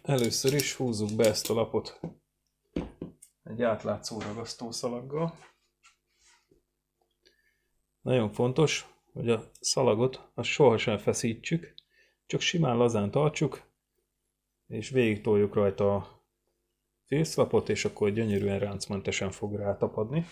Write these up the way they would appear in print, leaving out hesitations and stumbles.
Először is húzzuk be ezt a lapot egy átlátszó ragasztószalaggal. Nagyon fontos, hogy a szalagot azt sohasem feszítsük, csak simán lazán tartsuk, és végig toljuk rajta a félszlapot, és akkor gyönyörűen ráncmentesen fog rátapadni.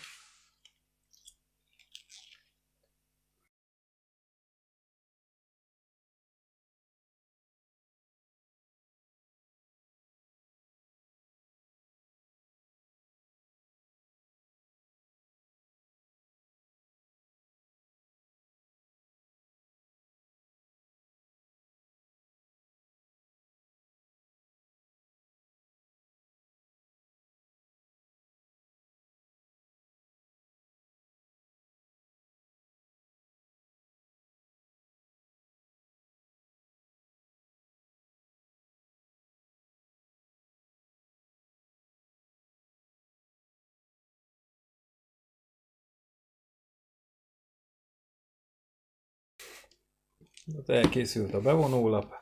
Elkészült a bevonólap.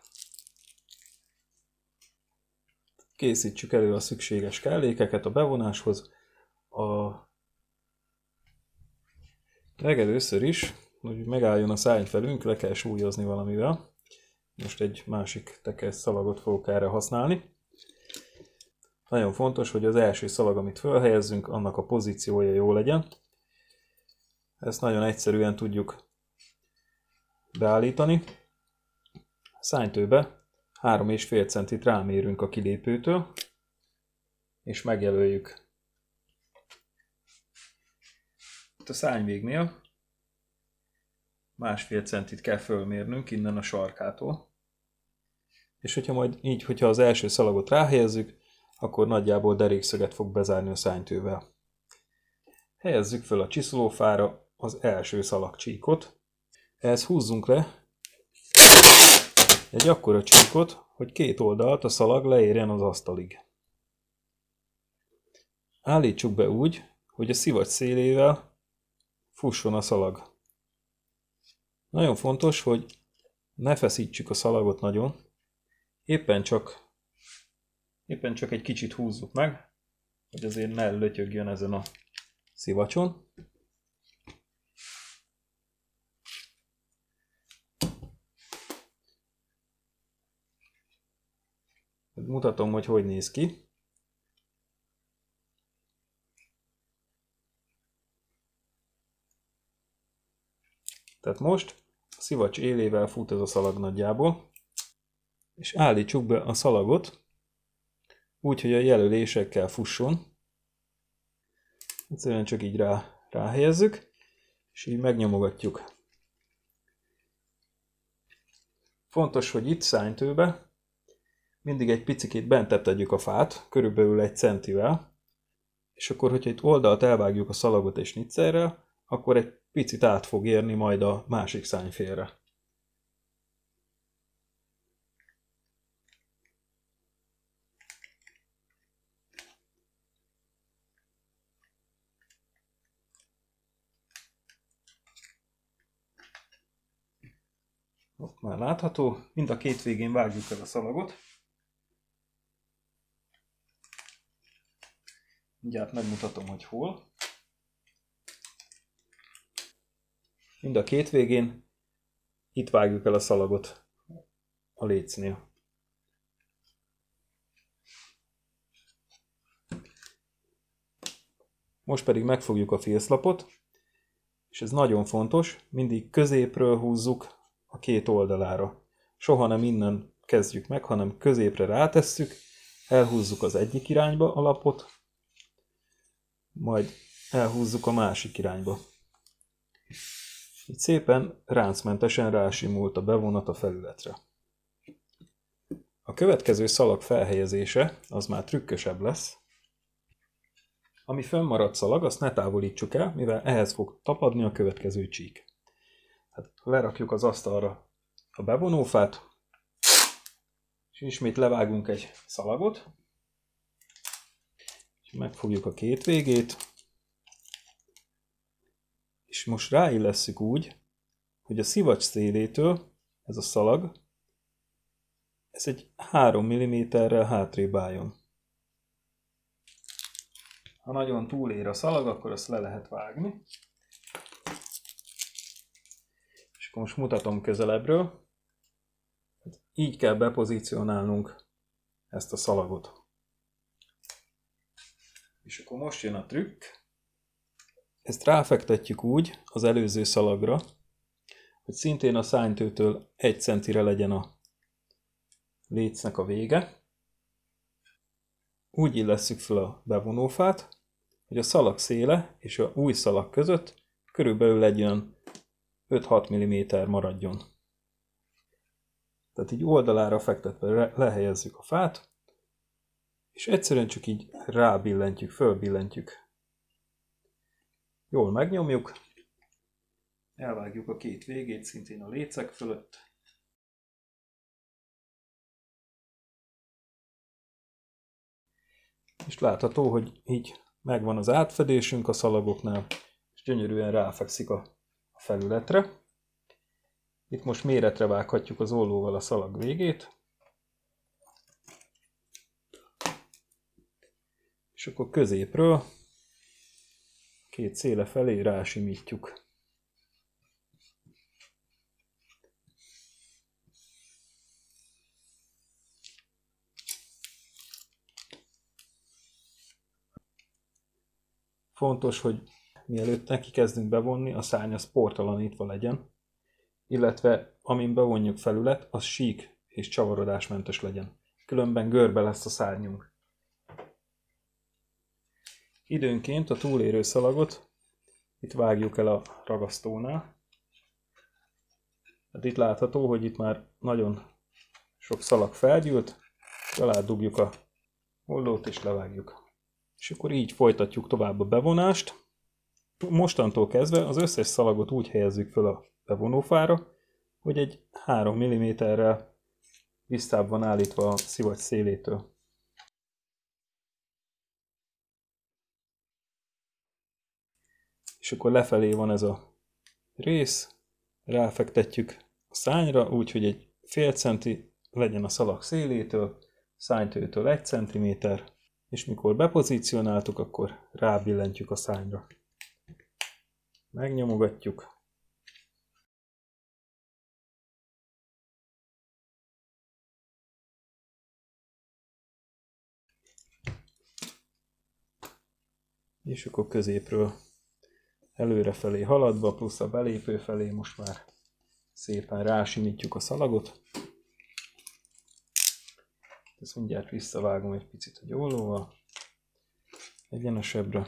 Készítsük elő a szükséges kellékeket a bevonáshoz. Legelőször is, hogy megálljon a szárnyfelünk, le kell súlyozni valamivel. Most egy másik tekes szalagot fogok erre használni. Nagyon fontos, hogy az első szalag, amit felhelyezzünk, annak a pozíciója jó legyen. Ezt nagyon egyszerűen tudjuk beállítani. Szárnytőbe 3,5 centit rámérünk a kilépőtől, és megjelöljük. Itt a szárnyvégnél 1,5 centit kell fölmérnünk innen a sarkától. És hogyha az első szalagot ráhelyezzük, akkor nagyjából derékszöget fog bezárni a szárnytővel. Helyezzük föl a csiszolófára az első szalagcsíkot. Ehhez húzzunk le egy akkora csíkot, hogy két oldalt a szalag leérjen az asztalig. Állítsuk be úgy, hogy a szivacs szélével fusson a szalag. Nagyon fontos, hogy ne feszítsük a szalagot nagyon, éppen csak egy kicsit húzzuk meg, hogy azért ne lötyögjön ezen a szivacson. Mutatom, hogy néz ki. Tehát most a szivacs élével fut ez a szalag nagyjából, és állítsuk be a szalagot úgy, hogy a jelölésekkel fusson. Egyszerűen csak így ráhelyezzük, és így megnyomogatjuk. Fontos, hogy itt szárnytőbe mindig egy picikét bentebb tegyük a fát, körülbelül 1 centivel, és akkor, hogyha itt oldalt elvágjuk a szalagot és snitzerrel, akkor egy picit át fog érni majd a másik szárnyfélre. Ott már látható, mind a két végén vágjuk el a szalagot. Mindjárt megmutatom, hogy hol. Mind a két végén itt vágjuk el a szalagot a lécnél. Most pedig megfogjuk a félszlapot, és ez nagyon fontos, mindig középről húzzuk a két oldalára. Soha nem innen kezdjük meg, hanem középre rátesszük, elhúzzuk az egyik irányba a lapot, majd elhúzzuk a másik irányba. Így szépen ráncmentesen rásimult a bevonat a felületre. A következő szalag felhelyezése az már trükkösebb lesz. Ami fönnmaradt szalag, azt ne távolítsuk el, mivel ehhez fog tapadni a következő csík. Hát lerakjuk az asztalra a bevonófát, és ismét levágunk egy szalagot, és megfogjuk a két végét, és most ráillesszük úgy, hogy a szivacs szélétől ez a szalag, ez egy 3 mm-rel hátrébb álljon. Ha nagyon túlér a szalag, akkor azt le lehet vágni. És akkor most mutatom közelebbről. Így kell bepozícionálnunk ezt a szalagot. És akkor most jön a trükk. Ezt ráfektetjük úgy az előző szalagra, hogy szintén a szárnytőtől 1 centire legyen a lécnek a vége. Úgy illesszük fel a bevonófát, hogy a szalag széle és a új szalag között körülbelül egy olyan 5-6 mm maradjon. Tehát így oldalára fektetve lehelyezzük a fát, és egyszerűen csak így rábillentjük, fölbillentjük. Jól megnyomjuk, elvágjuk a két végét szintén a lécek fölött. És látható, hogy így megvan az átfedésünk a szalagoknál, és gyönyörűen ráfekszik a felületre. Itt most méretre vághatjuk az ollóval a szalag végét. És akkor középről két széle felé rásimítjuk. Fontos, hogy mielőtt neki kezdünk bevonni, a szárny az portalanítva legyen, illetve amin bevonjuk felület, az sík és csavarodásmentes legyen. Különben görbe lesz a szárnyunk. Időnként a túlérő szalagot itt vágjuk el a ragasztónál. Hát itt látható, hogy itt már nagyon sok szalag felgyűlt, aládugjuk a ollót és levágjuk. És akkor így folytatjuk tovább a bevonást. Mostantól kezdve az összes szalagot úgy helyezzük föl a bevonófára, hogy egy 3 mm-rel visszább van állítva a szivacs szélétől. És akkor lefelé van ez a rész, ráfektetjük a szárnyra, úgy, hogy egy fél centi legyen a szalag szélétől, szárnytőtől 1 cm, és mikor bepozícionáltuk, akkor rábillentjük a szárnyra. Megnyomogatjuk. És akkor középről előrefelé haladva, plusz a belépő felé most már szépen rásimítjuk a szalagot. Ezt mindjárt visszavágom egy picit a ollóval, egyenesebbre.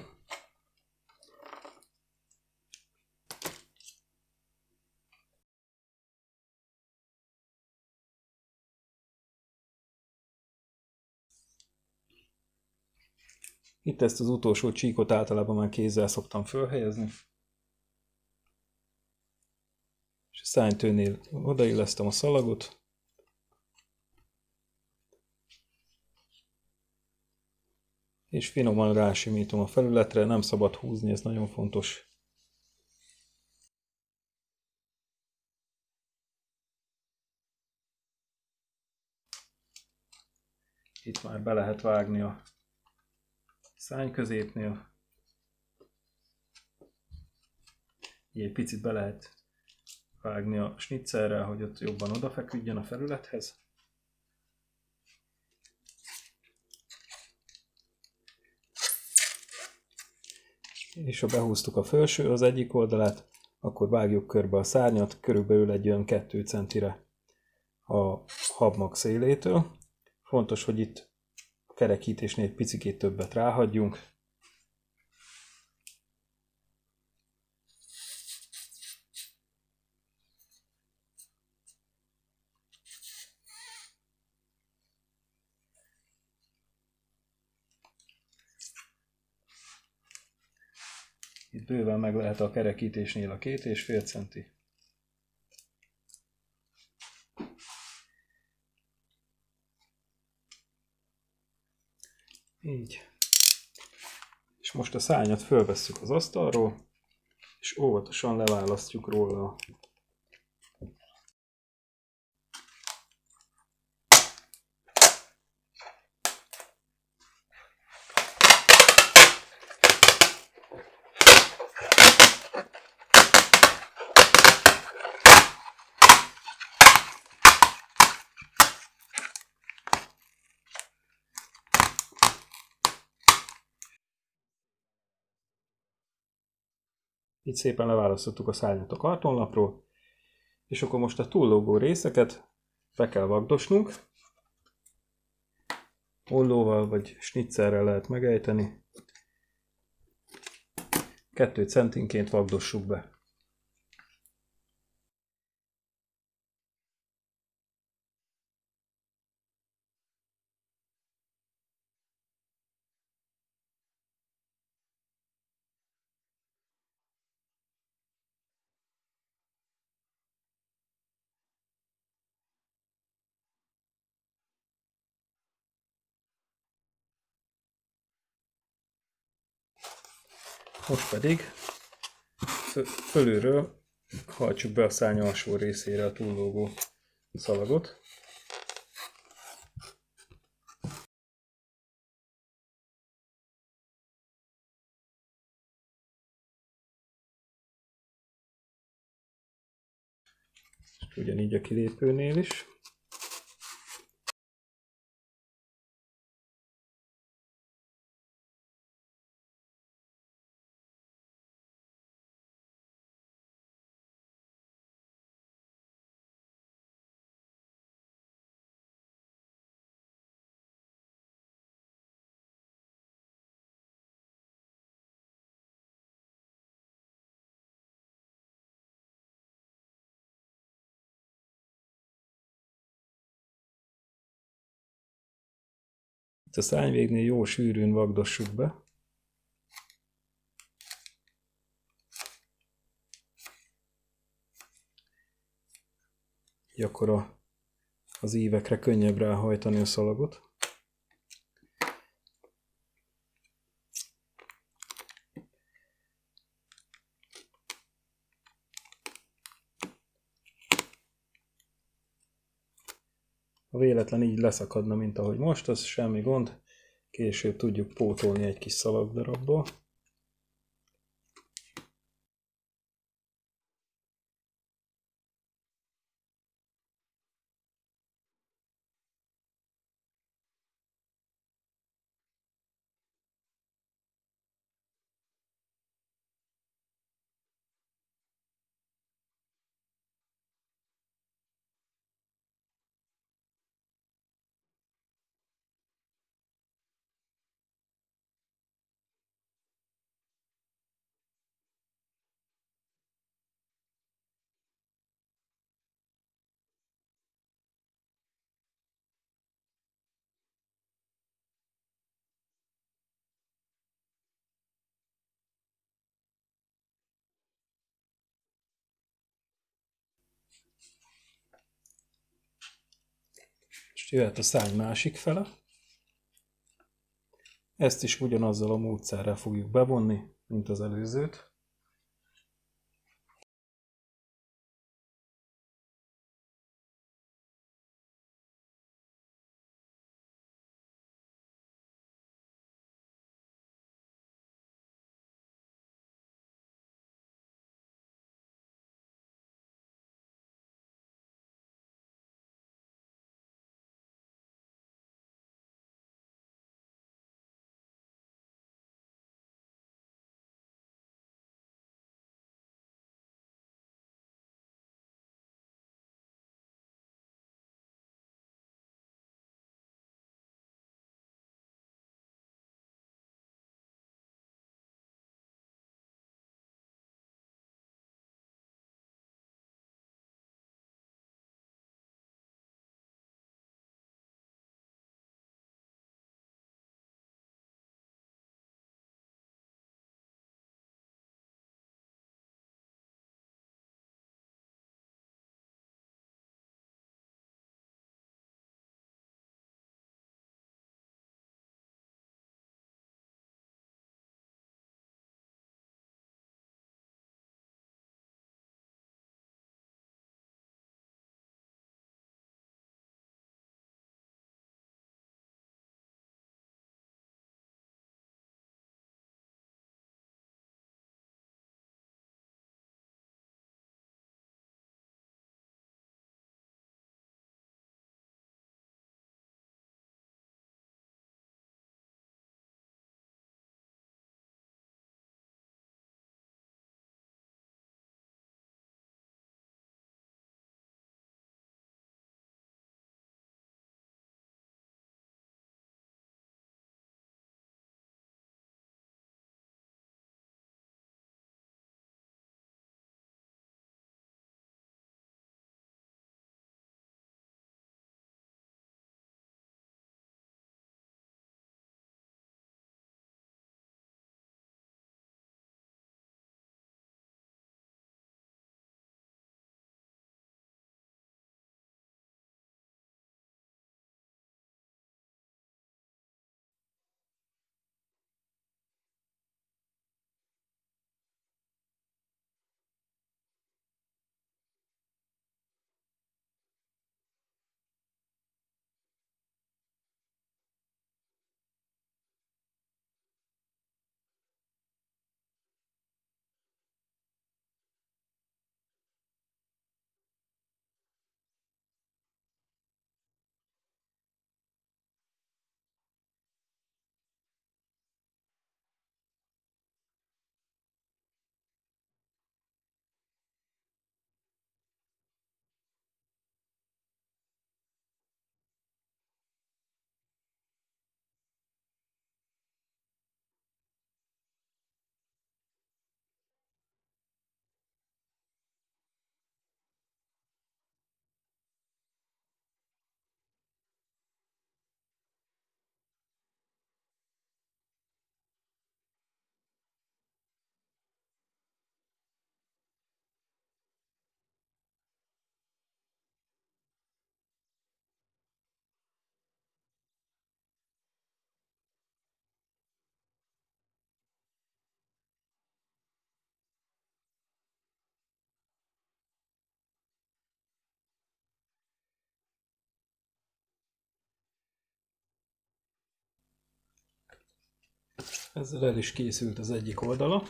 Itt ezt az utolsó csíkot általában már kézzel szoktam fölhelyezni. És a szárnytőnél odaillesztem a szalagot. És finoman rásimítom a felületre, nem szabad húzni, ez nagyon fontos. Itt már be lehet vágni a szárny középnél. Így egy picit be lehet vágni a snitzerrel, hogy ott jobban odafeküdjön a felülethez. És ha behúztuk a felső, az egyik oldalát, akkor vágjuk körbe a szárnyat, körülbelül egy olyan 2 centire a habmag szélétől. Fontos, hogy itt a kerekítésnél egy picikét többet ráhagyjunk. Itt bőven meg lehet a kerekítésnél a 2,5 centi. Így. És most a szárnyat fölvesszük az asztalról, és óvatosan leválasztjuk róla Így szépen leválasztottuk a szárnyat a kartonlapról, és akkor most a túllógó részeket be kell vagdosnunk. Ollóval vagy snitzerrel lehet megejteni. 2 centinként vagdossuk be. Most pedig fölülről hajtsuk be a szárny alsó részére a túllógó szalagot. És ugyanígy a kilépőnél is. Itt a szárnyvégnél jó sűrűn vagdossuk be. Így akkor az ívekre könnyebb ráhajtani a szalagot. Ha véletlen így leszakadna, mint ahogy most, az semmi gond. Később tudjuk pótolni egy kis szalagdarabból. És jöhet a szárny másik fele. Ezt is ugyanazzal a módszerrel fogjuk bevonni, mint az előzőt. Ezzel el is készült az egyik oldala.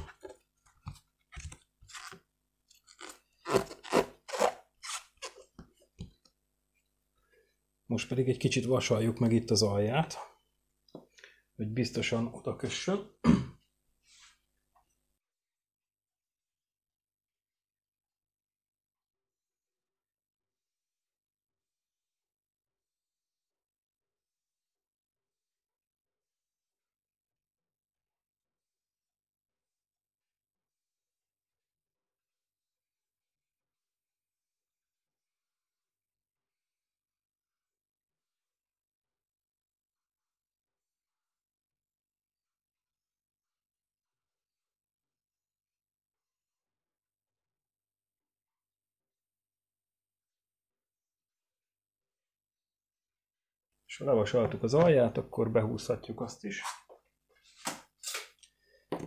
Most pedig egy kicsit vasaljuk meg itt az alját, hogy biztosan oda kössön. És ha levasaltuk az alját, akkor behúzhatjuk azt is.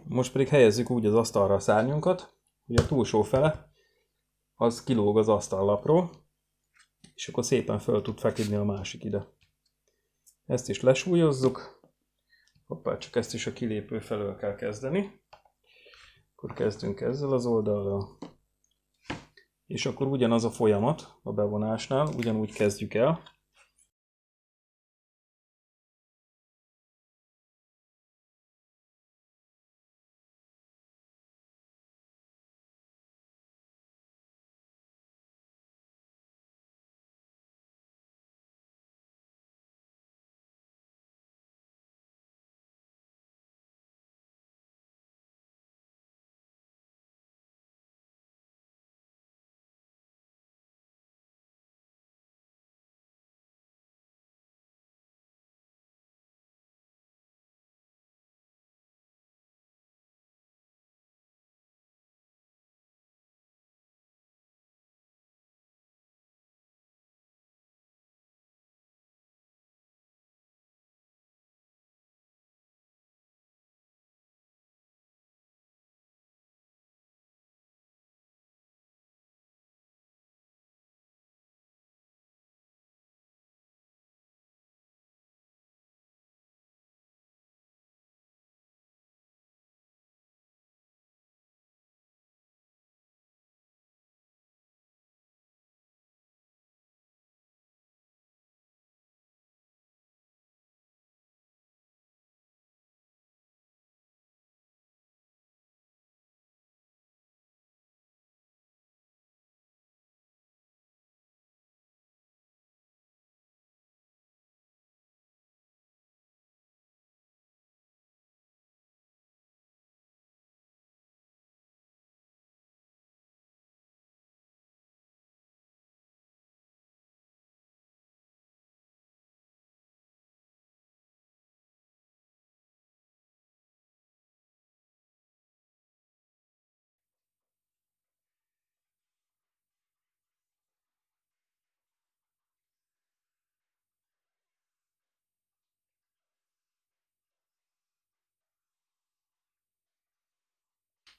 Most pedig helyezzük úgy az asztalra a szárnyunkat, hogy a túlsó fele az kilóg az asztallapról, és akkor szépen föl tud feküdni a másik ide. Ezt is lesúlyozzuk. Hoppá, csak ezt is a kilépő felől kell kezdeni. Akkor kezdünk ezzel az oldallal. És akkor ugyanaz a folyamat a bevonásnál, ugyanúgy kezdjük el.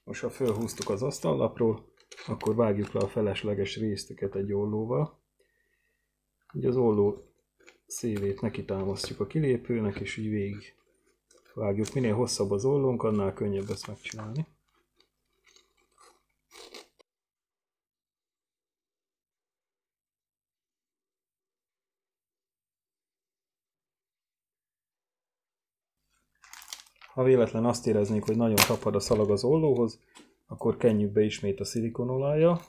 Most ha fölhúztuk az asztallapról, akkor vágjuk le a felesleges részteket egy ollóval. Így az olló szélét neki támasztjuk a kilépőnek, és így végig vágjuk. Minél hosszabb az ollónk, annál könnyebb ezt megcsinálni. Ha véletlen azt éreznénk, hogy nagyon tapad a szalag az ollóhoz, akkor kenjük be ismét a szilikonolajjal.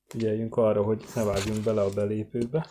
Figyeljünk arra, hogy ne vágjunk bele a belépőbe.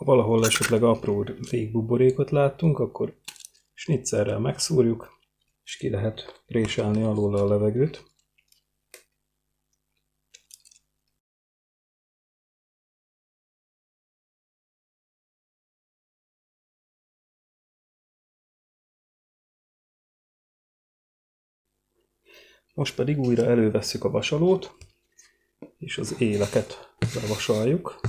Ha valahol esetleg apró légbuborékot láttunk, akkor snitzerrel megszúrjuk, és ki lehet préselni alóla a levegőt. Most pedig újra elővesszük a vasalót, és az éleket bevasaljuk.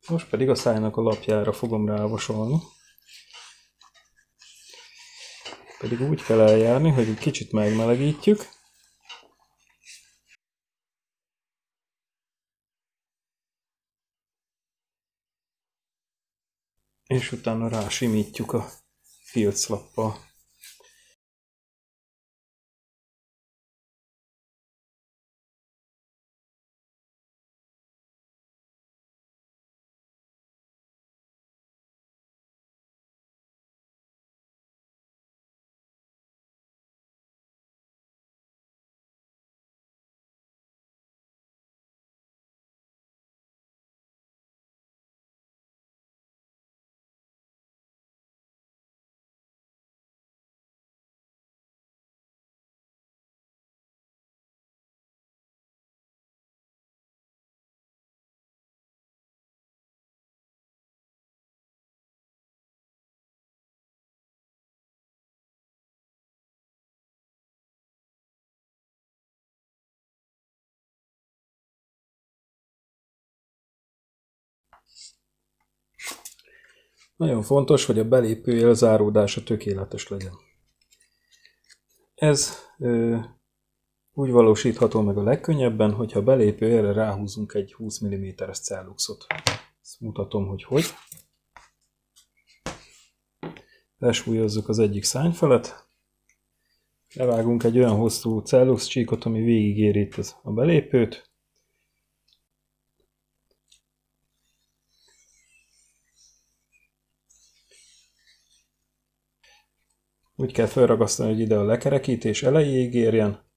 Most pedig a szájnak a lapjára fogom rávasalni. Pedig úgy kell eljárni, hogy egy kicsit megmelegítjük. És utána rásimítjuk a filclappal. Nagyon fontos, hogy a belépőjel záródása tökéletes legyen. Ez úgy valósítható meg a legkönnyebben, hogyha a belépőjelre ráhúzunk egy 20 mm-es celluxot. Ezt mutatom, hogy. Lesúlyozzuk az egyik szárnyfelet, levágunk egy olyan hosszú cellux csíkot, ami végigéri itt a belépőt, úgy kell felragasztani, hogy ide a lekerekítés elejéig érjen,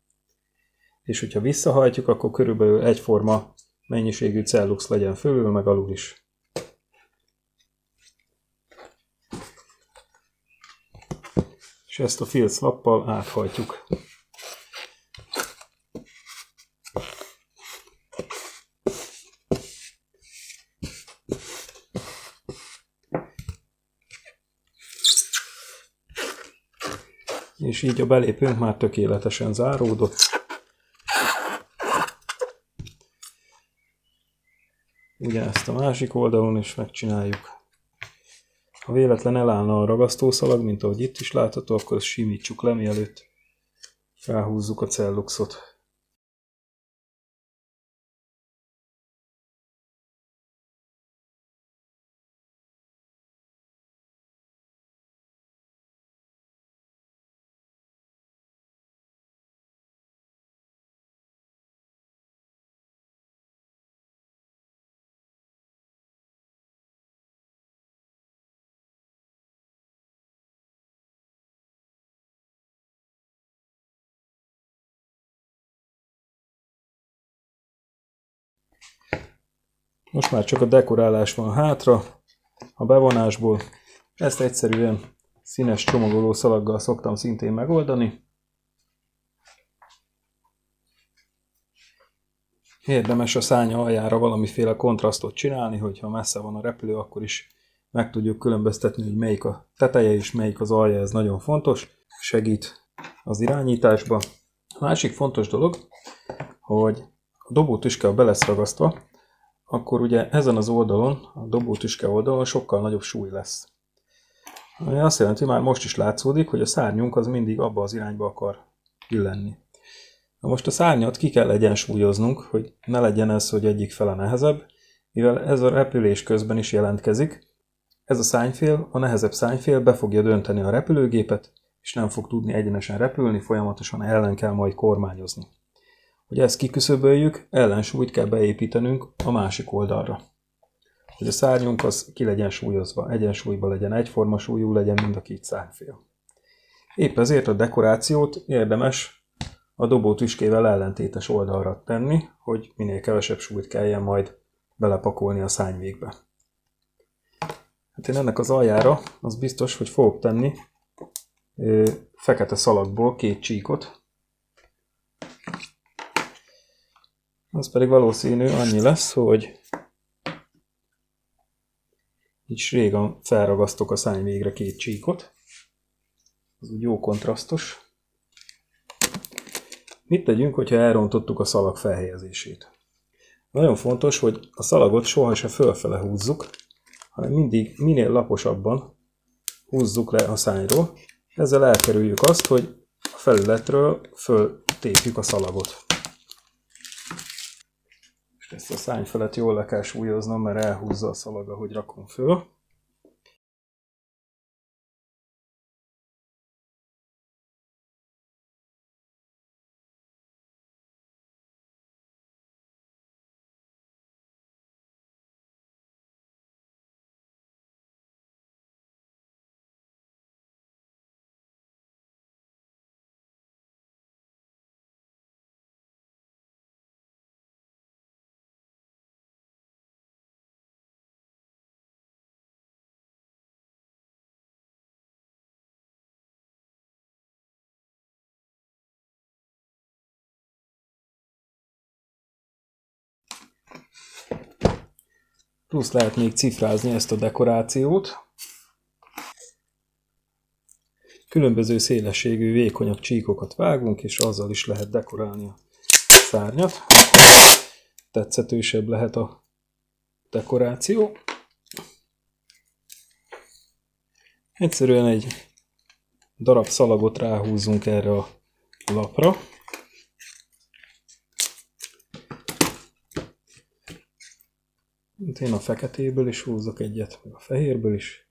és hogyha visszahajtjuk, akkor körülbelül egyforma mennyiségű cellux legyen fölül, meg alul is. És ezt a filclappal áthajtjuk. És így a belépőnk már tökéletesen záródott. Ugyanezt a másik oldalon is megcsináljuk. Ha véletlen elállna a ragasztószalag, mint ahogy itt is látható, akkor ezt simítsuk le, mielőtt felhúzzuk a celluxot. Most már csak a dekorálás van hátra, a bevonásból. Ezt egyszerűen színes csomagoló szalaggal szoktam szintén megoldani. Érdemes a szárnya aljára valamiféle kontrasztot csinálni, hogyha messze van a repülő, akkor is meg tudjuk különböztetni, hogy melyik a teteje és melyik az alja, ez nagyon fontos, segít az irányításba. A másik fontos dolog, hogy a dobótüske be lesz ragasztva, akkor ugye ezen az oldalon, a dobótüske oldalon sokkal nagyobb súly lesz. Ami azt jelenti, már most is látszódik, hogy a szárnyunk az mindig abba az irányba akar illenni. Na most a szárnyat ki kell egyensúlyoznunk, hogy ne legyen ez, hogy egyik fele nehezebb, mivel ez a repülés közben is jelentkezik. Ez a szárnyfél, a nehezebb szárnyfél be fogja dönteni a repülőgépet, és nem fog tudni egyenesen repülni, folyamatosan ellen kell majd kormányozni. Hogy ezt kiküszöböljük, ellensúlyt kell beépítenünk a másik oldalra. Hogy a szárnyunk az ki legyen súlyozva, egyensúlyban legyen, egyforma súlyú legyen mind a két szárnyfél. Épp ezért a dekorációt érdemes a dobótüskével ellentétes oldalra tenni, hogy minél kevesebb súlyt kelljen majd belepakolni a szárnyvégbe. Hát én ennek az aljára az biztos, hogy fogok tenni fekete szalagból 2 csíkot. Az pedig valószínű annyi lesz, hogy így régen felragasztok a szárnyvégre 2 csíkot. Az úgy jó kontrasztos. Mit tegyünk, hogyha elrontottuk a szalag felhelyezését? Nagyon fontos, hogy a szalagot sohasem fölfele húzzuk, hanem mindig minél laposabban húzzuk le a szárnyról. Ezzel elkerüljük azt, hogy a felületről föltépjük a szalagot. És ezt a szárny felett jól le kell súlyoznom, mert elhúzza a szalag, ahogy rakom föl. Plusz lehet még cifrázni ezt a dekorációt. Különböző szélességű vékonyabb csíkokat vágunk, és azzal is lehet dekorálni a szárnyat. Tetszetősebb lehet a dekoráció. Egyszerűen egy darab szalagot ráhúzzunk erre a lapra. Én a feketéből is húzzak egyet, meg a fehérből is.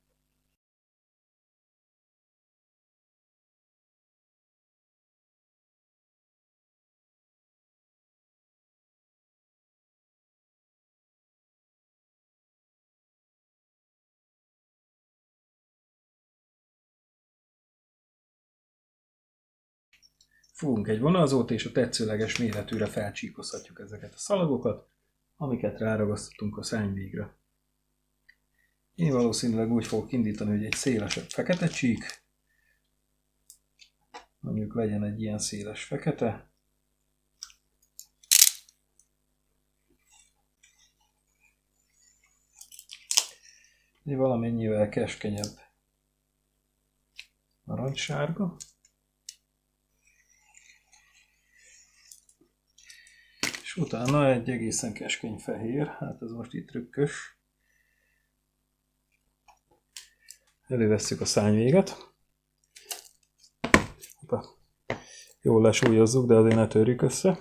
Fogunk egy vonalzót, és a tetszőleges méretűre felcsíkozhatjuk ezeket a szalagokat, amiket ráragasztottunk a szárnyvégre. Én valószínűleg úgy fogok indítani, hogy egy szélesebb fekete csík, mondjuk legyen egy ilyen széles fekete, egy valamennyivel keskenyebb narancssárga, és utána egy egészen keskeny fehér, hát ez most itt trükkös. Elővesszük a szárnyvéget. Jól lesúlyozzuk, de azért ne törjük össze.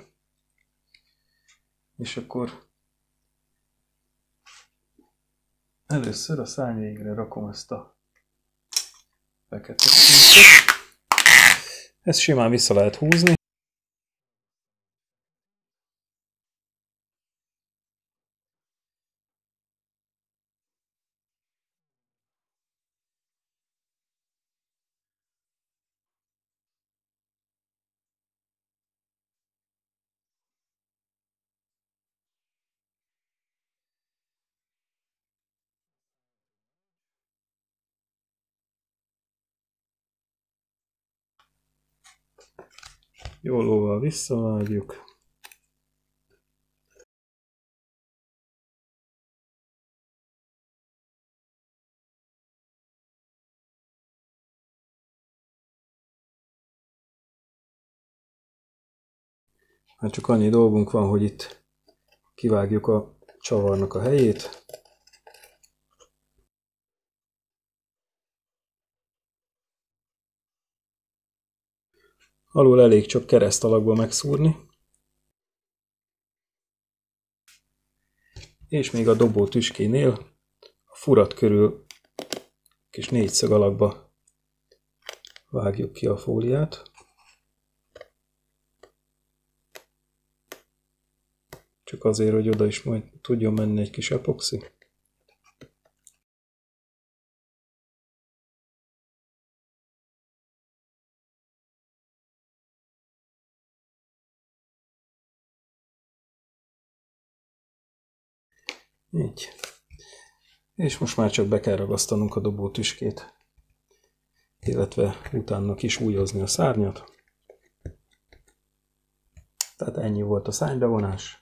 És akkor először a szárnyvégre rakom ezt a fekete csíkot. Ezt simán vissza lehet húzni. Jólóval visszavágjuk. Hát csak annyi dolgunk van, hogy itt kivágjuk a csavarnak a helyét. Alul elég csak kereszt alakba megszúrni. És még a dobó tüskénél a furat körül kis négyszög alakba vágjuk ki a fóliát. Csak azért, hogy oda is majd tudjon menni egy kis epoxi. Így. És most már csak be kell ragasztanunk a dobótüskét, illetve utána kisúlyozni a szárnyat. Tehát ennyi volt a szárnybevonás.